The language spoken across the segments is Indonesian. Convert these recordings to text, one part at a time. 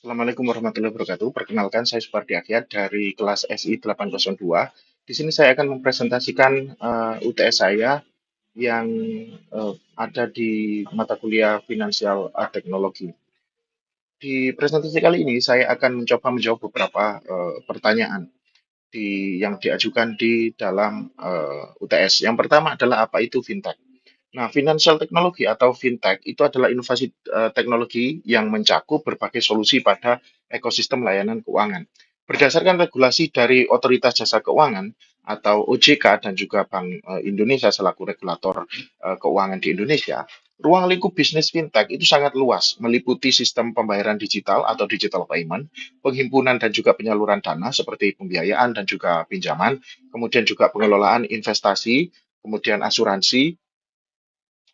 Assalamualaikum warahmatullahi wabarakatuh. Perkenalkan, saya Supardi Akyat dari kelas SI 802. Di sini saya akan mempresentasikan UTS saya yang ada di mata kuliah Finansial Teknologi. Di presentasi kali ini saya akan mencoba menjawab beberapa pertanyaan yang diajukan di dalam UTS. Yang pertama adalah apa itu fintech? Nah, financial technology atau fintech itu adalah inovasi teknologi yang mencakup berbagai solusi pada ekosistem layanan keuangan. Berdasarkan regulasi dari Otoritas Jasa Keuangan atau OJK dan juga Bank Indonesia selaku regulator keuangan di Indonesia, ruang lingkup bisnis fintech itu sangat luas, meliputi sistem pembayaran digital atau digital payment, penghimpunan dan juga penyaluran dana seperti pembiayaan dan juga pinjaman, kemudian juga pengelolaan investasi, kemudian asuransi,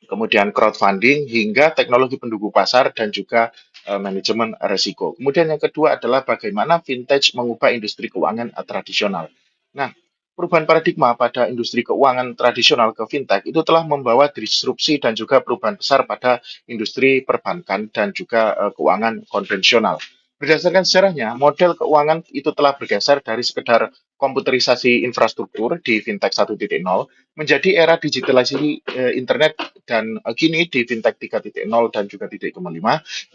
kemudian crowdfunding hingga teknologi pendukung pasar dan juga manajemen risiko. Kemudian yang kedua adalah bagaimana fintech mengubah industri keuangan tradisional. Nah, perubahan paradigma pada industri keuangan tradisional ke fintech itu telah membawa disrupsi dan juga perubahan besar pada industri perbankan dan juga keuangan konvensional. Berdasarkan sejarahnya, model keuangan itu telah bergeser dari sekedar komputerisasi infrastruktur di fintech 1.0 menjadi era digitalisasi internet dan kini di fintech 3.0 dan juga 3.5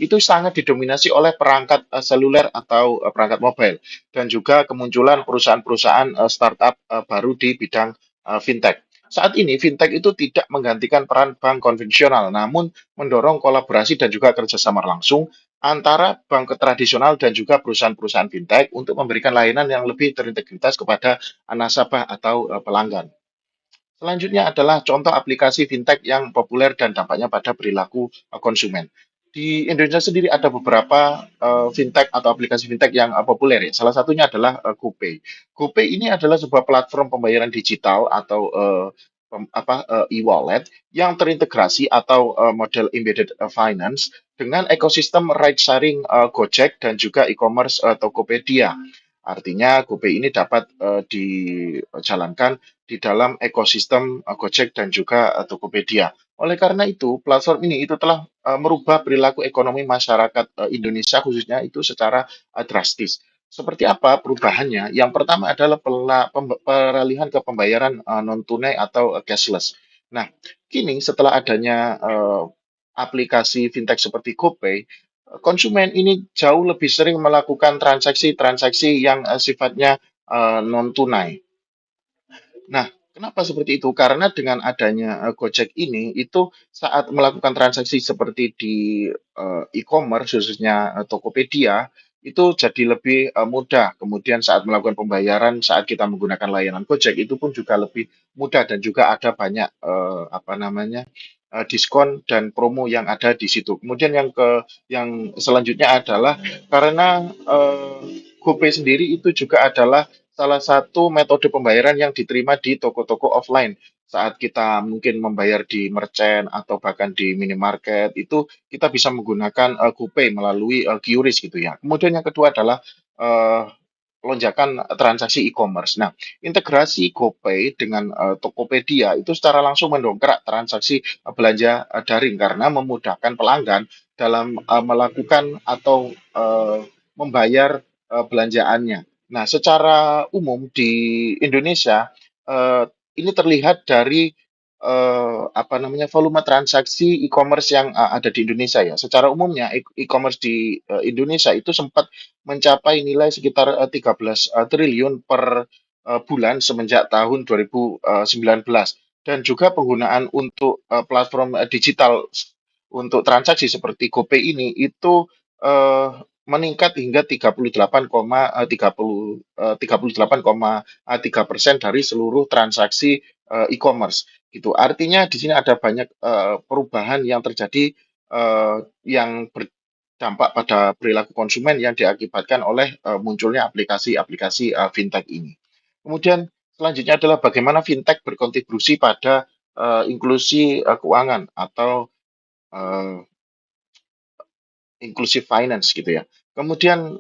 itu sangat didominasi oleh perangkat seluler atau perangkat mobile dan juga kemunculan perusahaan-perusahaan startup baru di bidang fintech. Saat ini fintech itu tidak menggantikan peran bank konvensional, namun mendorong kolaborasi dan juga kerjasama langsung antara bank tradisional dan juga perusahaan-perusahaan fintech untuk memberikan layanan yang lebih terintegritas kepada nasabah atau pelanggan. Selanjutnya adalah contoh aplikasi fintech yang populer dan dampaknya pada perilaku konsumen. Di Indonesia sendiri ada beberapa fintech atau aplikasi fintech yang populer ya. Salah satunya adalah GoPay. GoPay ini adalah sebuah platform pembayaran digital atau e-wallet yang terintegrasi atau model embedded finance dengan ekosistem ride sharing Gojek dan juga e-commerce Tokopedia. Artinya GoPay ini dapat dijalankan di dalam ekosistem Gojek dan juga Tokopedia. Oleh karena itu, platform ini itu telah merubah perilaku ekonomi masyarakat Indonesia khususnya itu secara drastis. Seperti apa perubahannya? Yang pertama adalah peralihan ke pembayaran non tunai atau cashless. Nah, kini setelah adanya aplikasi fintech seperti GoPay, konsumen ini jauh lebih sering melakukan transaksi-transaksi yang sifatnya non tunai. Nah, kenapa seperti itu? Karena dengan adanya Gojek ini, itu saat melakukan transaksi seperti di e-commerce, khususnya Tokopedia, itu jadi lebih mudah. Kemudian saat melakukan pembayaran, saat kita menggunakan layanan Gojek, itu pun juga lebih mudah dan juga ada banyak apa namanya diskon dan promo yang ada di situ. Kemudian yang selanjutnya adalah karena GoPay sendiri itu juga adalah salah satu metode pembayaran yang diterima di toko-toko offline. Saat kita mungkin membayar di merchant atau bahkan di minimarket, itu kita bisa menggunakan GoPay melalui QRIS gitu ya. Kemudian yang kedua adalah eh, lonjakan transaksi e-commerce. Nah, integrasi GoPay dengan Tokopedia itu secara langsung mendongkrak transaksi belanja daring karena memudahkan pelanggan dalam melakukan atau membayar belanjaannya. Nah, secara umum di Indonesia eh, ini terlihat dari apa namanya volume transaksi e-commerce yang ada di Indonesia ya. Secara umumnya e-commerce di Indonesia itu sempat mencapai nilai sekitar 13 triliun per bulan semenjak tahun 2019 dan juga penggunaan untuk platform digital untuk transaksi seperti GoPay ini itu eh, meningkat hingga 38,3% dari seluruh transaksi e-commerce gitu. Artinya di sini ada banyak perubahan yang terjadi yang berdampak pada perilaku konsumen yang diakibatkan oleh munculnya aplikasi-aplikasi fintech ini. Kemudian selanjutnya adalah bagaimana fintech berkontribusi pada inklusi keuangan atau eh, inclusive finance gitu ya. Kemudian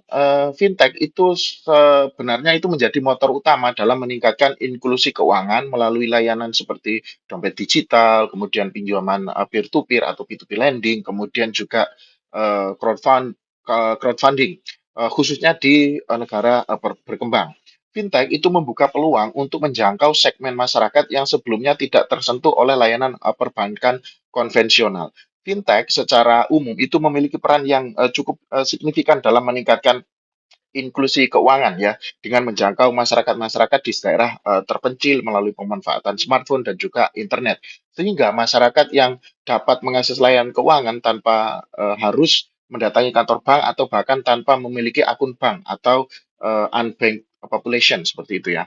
fintech itu sebenarnya itu menjadi motor utama dalam meningkatkan inklusi keuangan melalui layanan seperti dompet digital, kemudian pinjaman peer to peer atau P2P lending, kemudian juga crowdfunding, khususnya di negara berkembang. Fintech itu membuka peluang untuk menjangkau segmen masyarakat yang sebelumnya tidak tersentuh oleh layanan perbankan konvensional. Fintech secara umum itu memiliki peran yang cukup signifikan dalam meningkatkan inklusi keuangan ya, dengan menjangkau masyarakat-masyarakat di daerah terpencil melalui pemanfaatan smartphone dan juga internet. Sehingga masyarakat yang dapat mengakses layanan keuangan tanpa harus mendatangi kantor bank atau bahkan tanpa memiliki akun bank atau unbanked population seperti itu ya.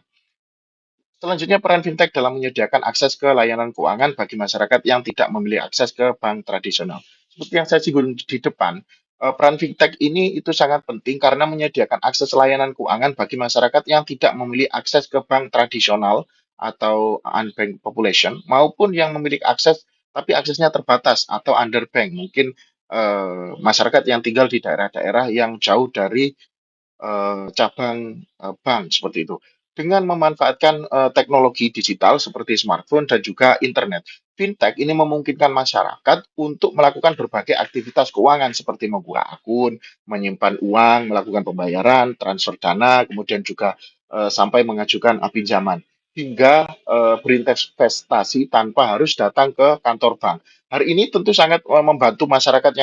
Selanjutnya, peran fintech dalam menyediakan akses ke layanan keuangan bagi masyarakat yang tidak memiliki akses ke bank tradisional. Seperti yang saya singgung di depan, peran fintech ini itu sangat penting karena menyediakan akses layanan keuangan bagi masyarakat yang tidak memiliki akses ke bank tradisional atau unbanked population, maupun yang memiliki akses tapi aksesnya terbatas atau underbanked. Mungkin masyarakat yang tinggal di daerah-daerah yang jauh dari cabang bank seperti itu. Dengan memanfaatkan teknologi digital seperti smartphone dan juga internet, fintech ini memungkinkan masyarakat untuk melakukan berbagai aktivitas keuangan seperti membuka akun, menyimpan uang, melakukan pembayaran, transfer dana, kemudian juga sampai mengajukan pinjaman hingga berinvestasi tanpa harus datang ke kantor bank. Hari ini tentu sangat membantu masyarakat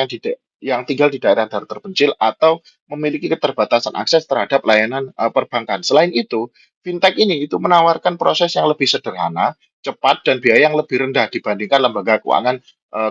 yang tinggal di daerah terpencil atau memiliki keterbatasan akses terhadap layanan perbankan. Selain itu, fintech ini itu menawarkan proses yang lebih sederhana, cepat, dan biaya yang lebih rendah dibandingkan lembaga keuangan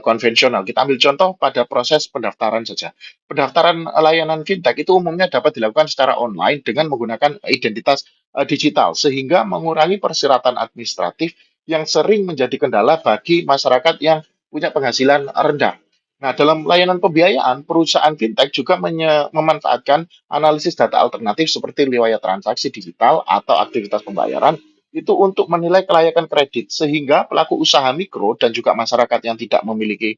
konvensional. Kita ambil contoh pada proses pendaftaran saja. Pendaftaran layanan fintech itu umumnya dapat dilakukan secara online dengan menggunakan identitas digital, sehingga mengurangi persyaratan administratif yang sering menjadi kendala bagi masyarakat yang punya penghasilan rendah. Nah, dalam layanan pembiayaan, perusahaan fintech juga memanfaatkan analisis data alternatif seperti riwayat transaksi digital atau aktivitas pembayaran itu untuk menilai kelayakan kredit sehingga pelaku usaha mikro dan juga masyarakat yang tidak memiliki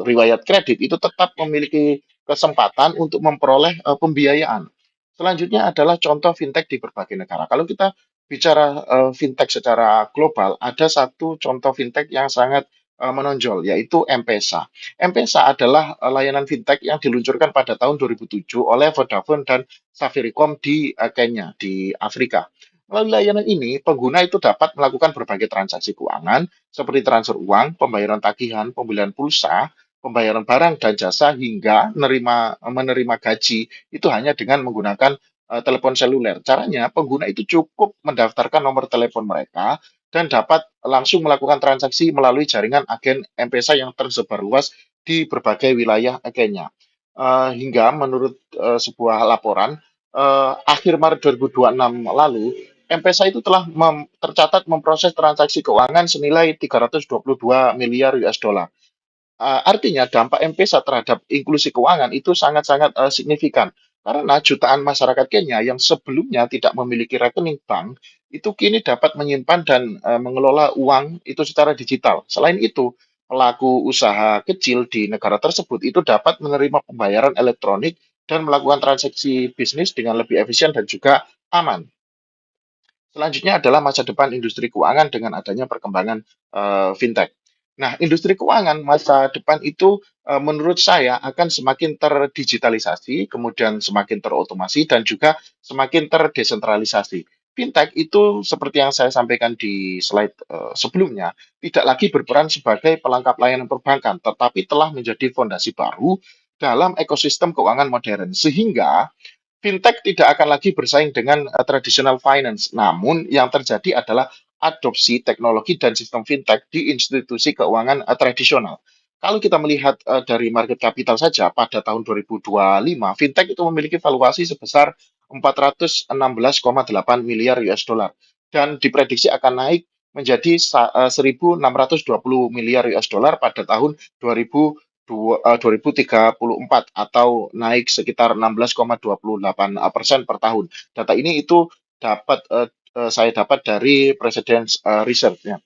riwayat kredit itu tetap memiliki kesempatan untuk memperoleh pembiayaan. Selanjutnya adalah contoh fintech di berbagai negara. Kalau kita bicara fintech secara global, ada satu contoh fintech yang sangat menonjol, yaitu M-Pesa. M-Pesa adalah layanan fintech yang diluncurkan pada tahun 2007 oleh Vodafone dan Safaricom di Kenya, di Afrika. Melalui layanan ini, pengguna itu dapat melakukan berbagai transaksi keuangan seperti transfer uang, pembayaran tagihan, pembelian pulsa, pembayaran barang dan jasa hingga menerima gaji itu hanya dengan menggunakan telepon seluler. Caranya, pengguna itu cukup mendaftarkan nomor telepon mereka dan dapat langsung melakukan transaksi melalui jaringan agen M-Pesa yang tersebar luas di berbagai wilayah Kenya. Hingga menurut sebuah laporan, akhir Maret 2026 lalu, M-Pesa itu telah tercatat memproses transaksi keuangan senilai 322 miliar US dollar. Artinya dampak M-Pesa terhadap inklusi keuangan itu sangat-sangat signifikan karena jutaan masyarakat Kenya yang sebelumnya tidak memiliki rekening bank itu kini dapat menyimpan dan mengelola uang itu secara digital. Selain itu, pelaku usaha kecil di negara tersebut itu dapat menerima pembayaran elektronik dan melakukan transaksi bisnis dengan lebih efisien dan juga aman. Selanjutnya adalah masa depan industri keuangan dengan adanya perkembangan fintech. Nah, industri keuangan masa depan itu menurut saya akan semakin terdigitalisasi, kemudian semakin terotomasi dan juga semakin terdesentralisasi. Fintech itu seperti yang saya sampaikan di slide sebelumnya, tidak lagi berperan sebagai pelengkap layanan perbankan, tetapi telah menjadi fondasi baru dalam ekosistem keuangan modern. Sehingga fintech tidak akan lagi bersaing dengan traditional finance, namun yang terjadi adalah adopsi teknologi dan sistem fintech di institusi keuangan tradisional. Kalau kita melihat dari market capital saja pada tahun 2025, fintech itu memiliki valuasi sebesar 416,8 miliar US dollar dan diprediksi akan naik menjadi 1.620 miliar US dollar pada tahun 2034 atau naik sekitar 16,28% per tahun. Data ini itu saya dapat dari President's Research ya.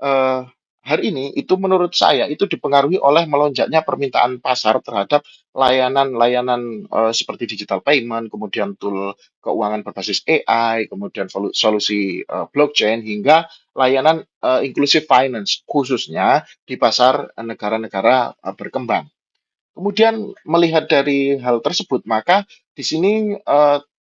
eh, Hari ini itu menurut saya itu dipengaruhi oleh melonjaknya permintaan pasar terhadap layanan-layanan seperti digital payment, kemudian tool keuangan berbasis AI, kemudian solusi blockchain hingga layanan inclusive finance khususnya di pasar negara-negara berkembang. Kemudian melihat dari hal tersebut, maka di sini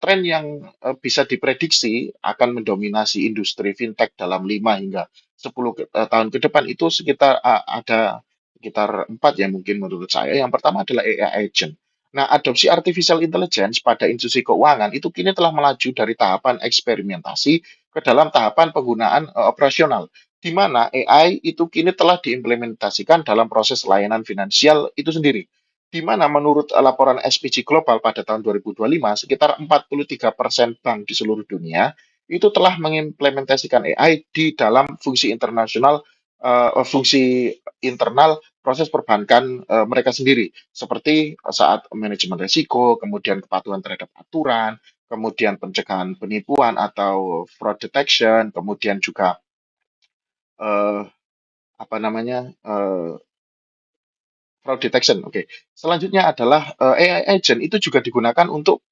tren yang bisa diprediksi akan mendominasi industri fintech dalam 5 hingga 10 tahun ke depan itu sekitar ada sekitar 4 ya mungkin menurut saya. Yang pertama adalah AI agent. Nah, adopsi artificial intelligence pada institusi keuangan itu kini telah melaju dari tahapan eksperimentasi ke dalam tahapan penggunaan operasional, di mana AI itu kini telah diimplementasikan dalam proses layanan finansial itu sendiri, di mana menurut laporan SPG Global pada tahun 2025, sekitar 43% bank di seluruh dunia itu telah mengimplementasikan AI di dalam fungsi internal proses perbankan mereka sendiri, seperti saat manajemen risiko, kemudian kepatuhan terhadap aturan, kemudian pencegahan penipuan atau fraud detection, kemudian juga eh, apa namanya fraud detection. Oke. Selanjutnya adalah AI agent itu juga digunakan untuk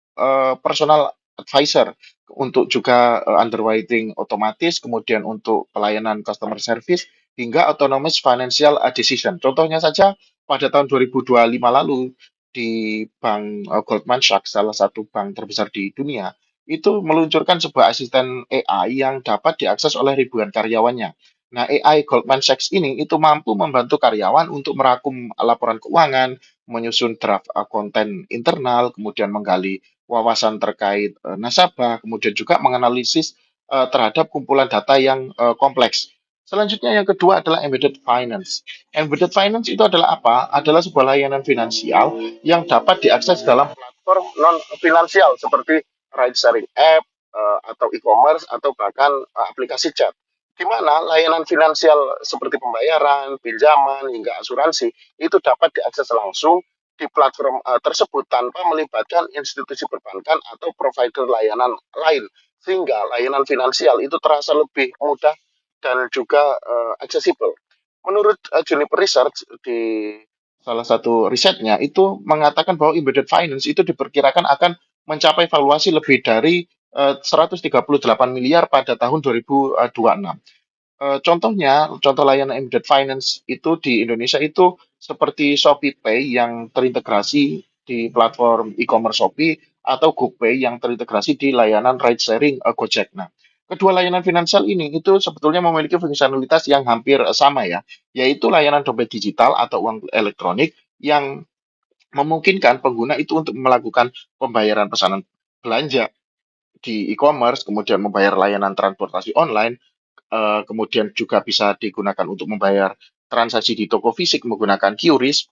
personal advisor, untuk juga underwriting otomatis, kemudian untuk pelayanan customer service hingga autonomous financial decision. Contohnya saja pada tahun 2025 lalu di Bank Goldman Sachs, salah satu bank terbesar di dunia, itu meluncurkan sebuah asisten AI yang dapat diakses oleh ribuan karyawannya. Nah, AI Goldman Sachs ini itu mampu membantu karyawan untuk merakum laporan keuangan, menyusun draft konten internal, kemudian menggali wawasan terkait nasabah, kemudian juga menganalisis terhadap kumpulan data yang kompleks. Selanjutnya yang kedua adalah embedded finance. Embedded finance itu adalah apa? Adalah sebuah layanan finansial yang dapat diakses dalam platform non finansial seperti ride sharing app atau e-commerce atau bahkan aplikasi chat, di mana layanan finansial seperti pembayaran, pinjaman, hingga asuransi itu dapat diakses langsung di platform tersebut tanpa melibatkan institusi perbankan atau provider layanan lain, sehingga layanan finansial itu terasa lebih mudah dan juga aksesibel. Menurut Juniper Research di salah satu risetnya itu mengatakan bahwa embedded finance itu diperkirakan akan mencapai valuasi lebih dari 138 miliar pada tahun 2026. Contoh layanan embedded finance itu di Indonesia itu seperti Shopee Pay yang terintegrasi di platform e-commerce Shopee atau GoPay yang terintegrasi di layanan ride sharing Gojek. Nah, kedua layanan finansial ini itu sebetulnya memiliki fungsionalitas yang hampir sama ya, yaitu layanan dompet digital atau uang elektronik yang memungkinkan pengguna itu untuk melakukan pembayaran pesanan belanja di e-commerce, kemudian membayar layanan transportasi online, kemudian juga bisa digunakan untuk membayar transaksi di toko fisik menggunakan QRIS,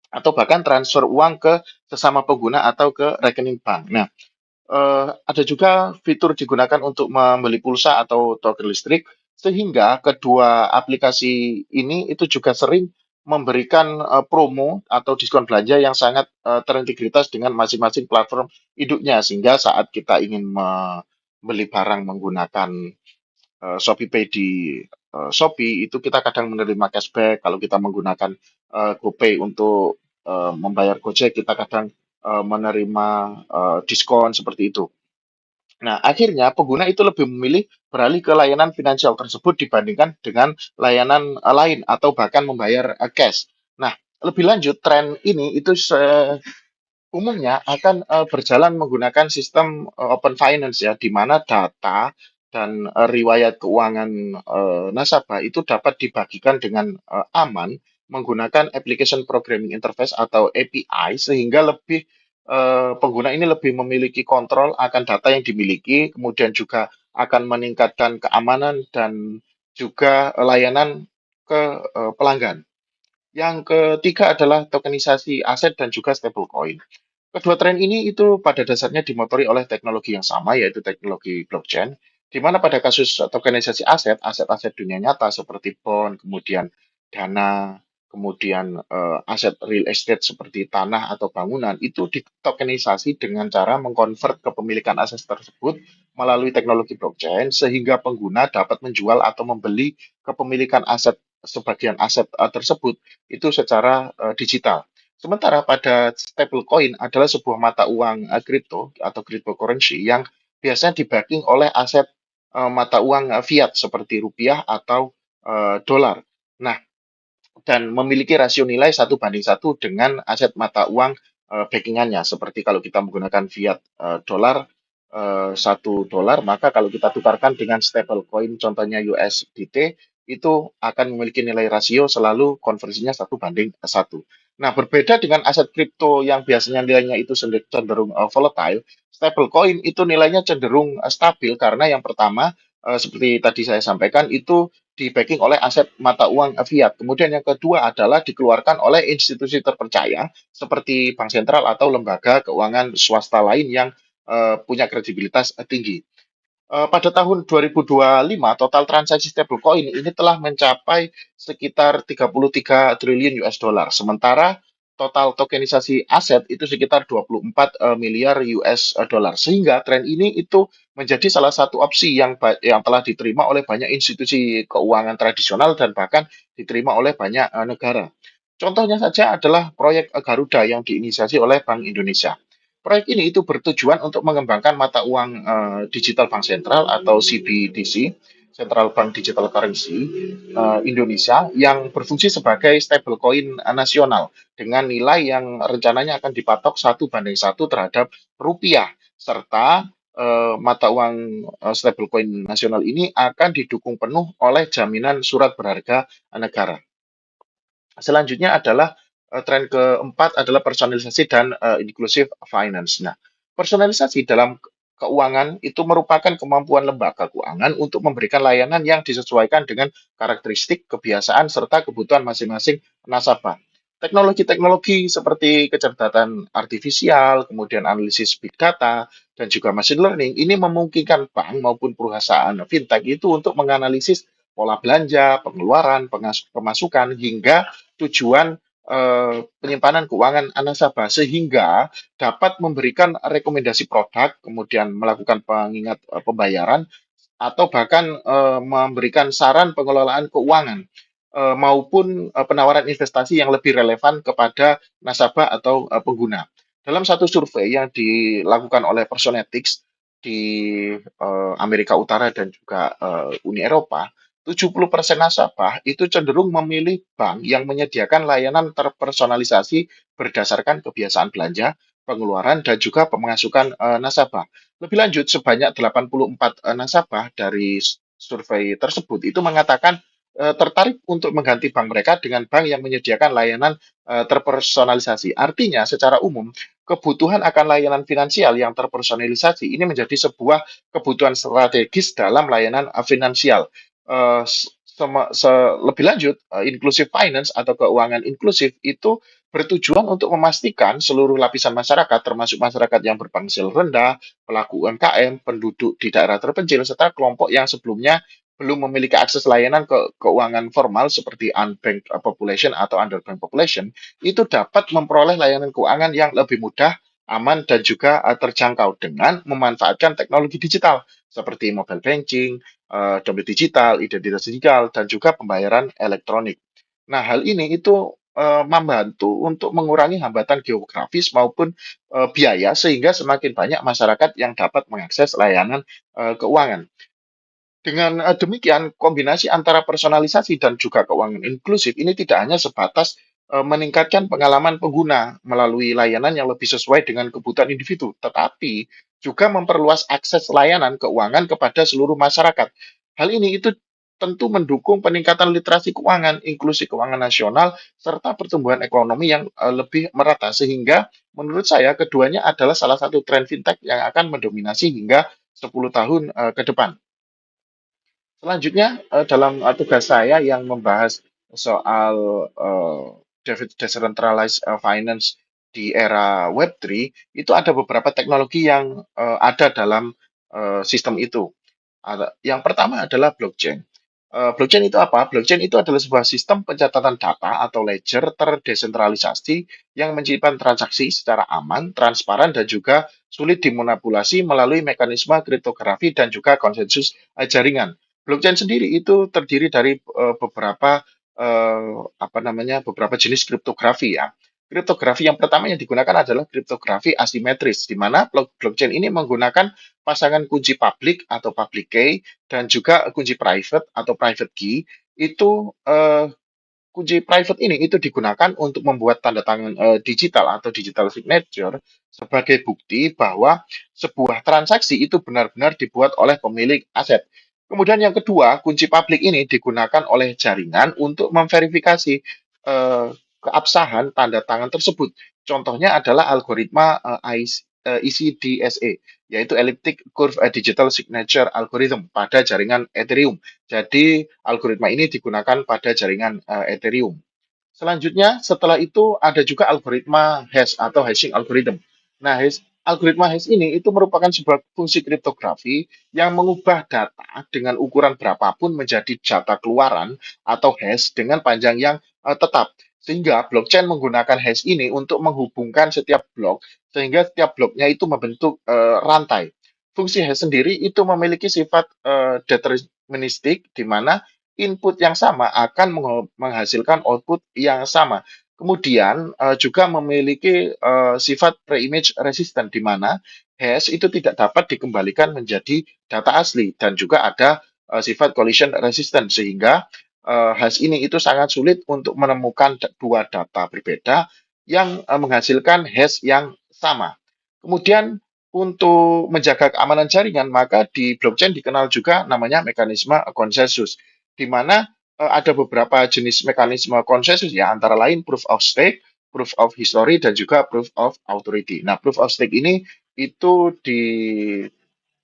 atau bahkan transfer uang ke sesama pengguna atau ke rekening bank. Nah, ada juga fitur digunakan untuk membeli pulsa atau token listrik, sehingga kedua aplikasi ini itu juga sering memberikan promo atau diskon belanja yang sangat terintegritas dengan masing-masing platform induknya, sehingga saat kita ingin membeli barang menggunakan Shopee Pay di Shopee itu kita kadang menerima cashback. Kalau kita menggunakan GoPay untuk membayar Gojek, kita kadang menerima diskon seperti itu. Nah, akhirnya pengguna itu lebih memilih beralih ke layanan finansial tersebut dibandingkan dengan layanan lain atau bahkan membayar cash. Nah, lebih lanjut, tren ini itu umumnya akan berjalan menggunakan sistem open finance ya, di mana data dan riwayat keuangan nasabah itu dapat dibagikan dengan aman menggunakan application programming interface atau API, sehingga pengguna ini lebih memiliki kontrol akan data yang dimiliki, kemudian juga akan meningkatkan keamanan dan juga layanan ke pelanggan. Yang ketiga adalah tokenisasi aset dan juga stablecoin. Kedua tren ini itu pada dasarnya dimotori oleh teknologi yang sama, yaitu teknologi blockchain, di mana pada kasus tokenisasi aset, aset-aset dunia nyata seperti bond, kemudian dana, kemudian aset real estate seperti tanah atau bangunan, itu ditokenisasi dengan cara mengkonvert kepemilikan aset tersebut melalui teknologi blockchain, sehingga pengguna dapat menjual atau membeli kepemilikan sebagian aset tersebut itu secara digital. Sementara pada stablecoin adalah sebuah mata uang kripto atau cryptocurrency yang biasanya dibacking oleh aset mata uang fiat seperti rupiah atau dolar. Nah, dan memiliki rasio nilai 1:1 dengan aset mata uang backingannya. Seperti kalau kita menggunakan fiat dolar, $1, maka kalau kita tukarkan dengan stablecoin contohnya USDT, itu akan memiliki nilai rasio selalu konversinya 1:1. Nah, berbeda dengan aset kripto yang biasanya nilainya itu cenderung volatile, stablecoin itu nilainya cenderung stabil karena yang pertama, seperti tadi saya sampaikan, itu di-backing oleh aset mata uang fiat. Kemudian yang kedua adalah dikeluarkan oleh institusi terpercaya seperti bank sentral atau lembaga keuangan swasta lain yang punya kredibilitas tinggi. Pada tahun 2025, total transaksi stablecoin ini telah mencapai sekitar 33 triliun US dollar. Sementara total tokenisasi aset itu sekitar 24 miliar US dollar. Sehingga tren ini itu menjadi salah satu opsi yang telah diterima oleh banyak institusi keuangan tradisional dan bahkan diterima oleh banyak negara. Contohnya saja adalah proyek Garuda yang diinisiasi oleh Bank Indonesia. Proyek ini itu bertujuan untuk mengembangkan mata uang digital bank sentral atau CBDC, Central Bank Digital Currency Indonesia yang berfungsi sebagai stablecoin nasional dengan nilai yang rencananya akan dipatok 1:1 terhadap rupiah serta mata uang stablecoin nasional ini akan didukung penuh oleh jaminan surat berharga negara. Selanjutnya adalah tren keempat adalah personalisasi dan inclusive finance. Nah, personalisasi dalam keuangan itu merupakan kemampuan lembaga keuangan untuk memberikan layanan yang disesuaikan dengan karakteristik, kebiasaan, serta kebutuhan masing-masing nasabah. Teknologi-teknologi seperti kecerdasan artifisial, kemudian analisis big data, dan juga machine learning ini memungkinkan bank maupun perusahaan fintech itu untuk menganalisis pola belanja, pengeluaran, pemasukan, hingga tujuan penyimpanan keuangan nasabah sehingga dapat memberikan rekomendasi produk, kemudian melakukan pengingat pembayaran atau bahkan memberikan saran pengelolaan keuangan maupun penawaran investasi yang lebih relevan kepada nasabah atau pengguna. Dalam satu survei yang dilakukan oleh Personetics di Amerika Utara dan juga Uni Eropa, 70% nasabah itu cenderung memilih bank yang menyediakan layanan terpersonalisasi berdasarkan kebiasaan belanja, pengeluaran, dan juga pemasukan nasabah. Lebih lanjut, sebanyak 84 nasabah dari survei tersebut itu mengatakan tertarik untuk mengganti bank mereka dengan bank yang menyediakan layanan terpersonalisasi. Artinya, secara umum, kebutuhan akan layanan finansial yang terpersonalisasi ini menjadi sebuah kebutuhan strategis dalam layanan finansial. Lebih lanjut, inclusive finance atau keuangan inklusif itu bertujuan untuk memastikan seluruh lapisan masyarakat, termasuk masyarakat yang berpenghasilan rendah, pelaku UMKM, penduduk di daerah terpencil, serta kelompok yang sebelumnya belum memiliki akses layanan keuangan formal seperti unbanked population atau underbanked population, itu dapat memperoleh layanan keuangan yang lebih mudah, aman, dan juga terjangkau dengan memanfaatkan teknologi digital seperti mobile banking, dompet digital, identitas digital, dan juga pembayaran elektronik. Nah, hal ini itu membantu untuk mengurangi hambatan geografis maupun biaya sehingga semakin banyak masyarakat yang dapat mengakses layanan keuangan. Dengan demikian, kombinasi antara personalisasi dan juga keuangan inklusif ini tidak hanya sebatas meningkatkan pengalaman pengguna melalui layanan yang lebih sesuai dengan kebutuhan individu, tetapi juga memperluas akses layanan keuangan kepada seluruh masyarakat. Hal ini itu tentu mendukung peningkatan literasi keuangan, inklusi keuangan nasional, serta pertumbuhan ekonomi yang lebih merata. Sehingga menurut saya keduanya adalah salah satu tren fintech yang akan mendominasi hingga 10 tahun ke depan. Selanjutnya, dalam tugas saya yang membahas soal decentralized finance di era Web3, itu ada beberapa teknologi yang ada dalam sistem itu. Yang pertama adalah blockchain. Blockchain itu apa? Blockchain itu adalah sebuah sistem pencatatan data atau ledger terdesentralisasi yang menyimpan transaksi secara aman, transparan, dan juga sulit dimanipulasi melalui mekanisme kriptografi dan juga konsensus jaringan. Blockchain sendiri itu terdiri dari beberapa jenis kriptografi ya. Kriptografi yang pertama yang digunakan adalah kriptografi asimetris, di mana blockchain ini menggunakan pasangan kunci public atau public key dan juga kunci private atau private key. Itu kunci private ini itu digunakan untuk membuat tanda tangan digital atau digital signature sebagai bukti bahwa sebuah transaksi itu benar-benar dibuat oleh pemilik aset. Kemudian yang kedua, kunci publik ini digunakan oleh jaringan untuk memverifikasi keabsahan tanda tangan tersebut. Contohnya adalah algoritma ECDSA, yaitu Elliptic Curve Digital Signature Algorithm pada jaringan Ethereum. Jadi, algoritma ini digunakan pada jaringan Ethereum. Selanjutnya, setelah itu ada juga algoritma hash atau hashing algorithm. Nah, algoritma hash ini itu merupakan sebuah fungsi kriptografi yang mengubah data dengan ukuran berapapun menjadi data keluaran atau hash dengan panjang yang tetap. Sehingga blockchain menggunakan hash ini untuk menghubungkan setiap blok, sehingga setiap bloknya itu membentuk rantai. Fungsi hash sendiri itu memiliki sifat deterministik, di mana input yang sama akan menghasilkan output yang sama. Kemudian juga memiliki sifat pre-image resistant, di mana hash itu tidak dapat dikembalikan menjadi data asli, dan juga ada sifat collision resistant, sehingga hash ini itu sangat sulit untuk menemukan dua data berbeda yang menghasilkan hash yang sama. Kemudian untuk menjaga keamanan jaringan, maka di blockchain dikenal juga namanya mekanisme konsensus, di mana ada beberapa jenis mekanisme konsensus ya, antara lain proof of stake, proof of history, dan juga proof of authority. Nah, proof of stake ini itu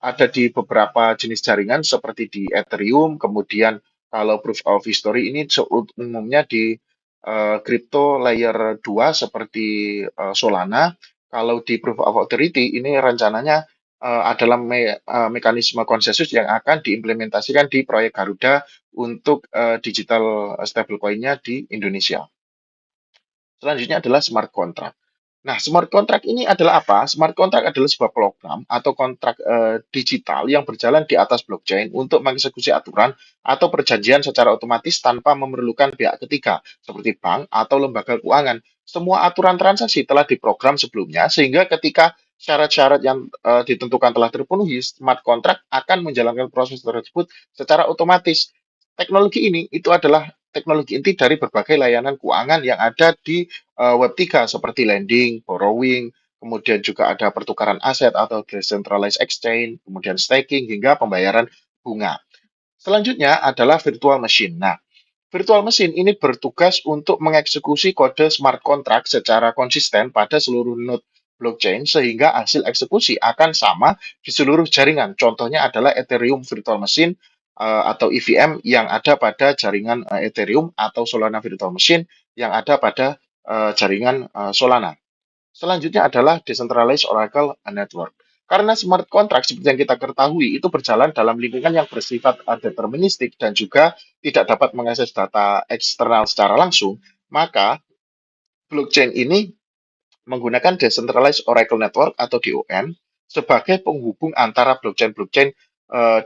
ada di beberapa jenis jaringan seperti di Ethereum, kemudian kalau proof of history ini umumnya di crypto layer 2 seperti Solana. Kalau di proof of authority ini rencananya adalah mekanisme konsensus yang akan diimplementasikan di proyek Garuda untuk digital stablecoin-nya di Indonesia. Selanjutnya adalah smart contract. Nah, smart contract ini adalah apa? Smart contract adalah sebuah program atau kontrak digital yang berjalan di atas blockchain untuk mengeksekusi aturan atau perjanjian secara otomatis tanpa memerlukan pihak ketiga, seperti bank atau lembaga keuangan. Semua aturan transaksi telah diprogram sebelumnya, sehingga ketika syarat-syarat yang ditentukan telah terpenuhi, smart contract akan menjalankan proses tersebut secara otomatis. Teknologi ini itu adalah teknologi inti dari berbagai layanan keuangan yang ada di Web 3 seperti lending, borrowing, kemudian juga ada pertukaran aset atau decentralized exchange, kemudian staking hingga pembayaran bunga. Selanjutnya adalah virtual machine. Nah, virtual machine ini bertugas untuk mengeksekusi kode smart contract secara konsisten pada seluruh node blockchain, sehingga hasil eksekusi akan sama di seluruh jaringan. Contohnya adalah Ethereum Virtual Machine atau EVM yang ada pada jaringan Ethereum, atau Solana Virtual Machine yang ada pada jaringan Solana. Selanjutnya adalah Decentralized Oracle Network. Karena smart contract seperti yang kita ketahui itu berjalan dalam lingkungan yang bersifat deterministik dan juga tidak dapat mengakses data eksternal secara langsung, maka blockchain ini menggunakan Decentralized Oracle Network atau DON sebagai penghubung antara blockchain-blockchain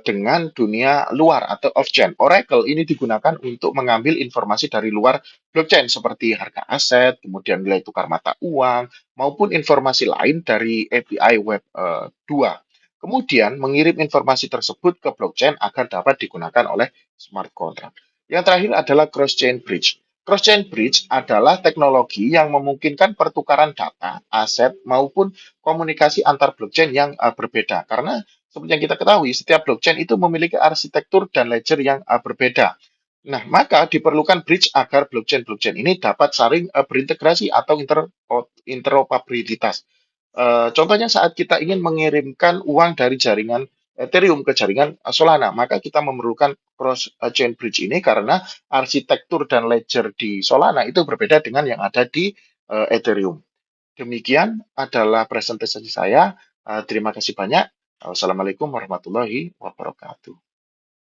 dengan dunia luar atau off-chain. Oracle ini digunakan untuk mengambil informasi dari luar blockchain seperti harga aset, kemudian nilai tukar mata uang, maupun informasi lain dari API Web 2. Kemudian mengirim informasi tersebut ke blockchain agar dapat digunakan oleh smart contract. Yang terakhir adalah cross-chain bridge. Cross-chain bridge adalah teknologi yang memungkinkan pertukaran data, aset, maupun komunikasi antar blockchain yang berbeda. Karena seperti yang kita ketahui, setiap blockchain itu memiliki arsitektur dan ledger yang berbeda. Nah, maka diperlukan bridge agar blockchain-blockchain ini dapat saling berintegrasi atau interoperabilitas. Contohnya saat kita ingin mengirimkan uang dari jaringan Ethereum ke jaringan Solana, maka kita memerlukan cross chain bridge ini karena arsitektur dan ledger di Solana itu berbeda dengan yang ada di Ethereum. Demikian adalah presentasi saya. Terima kasih banyak. Wassalamualaikum warahmatullahi wabarakatuh.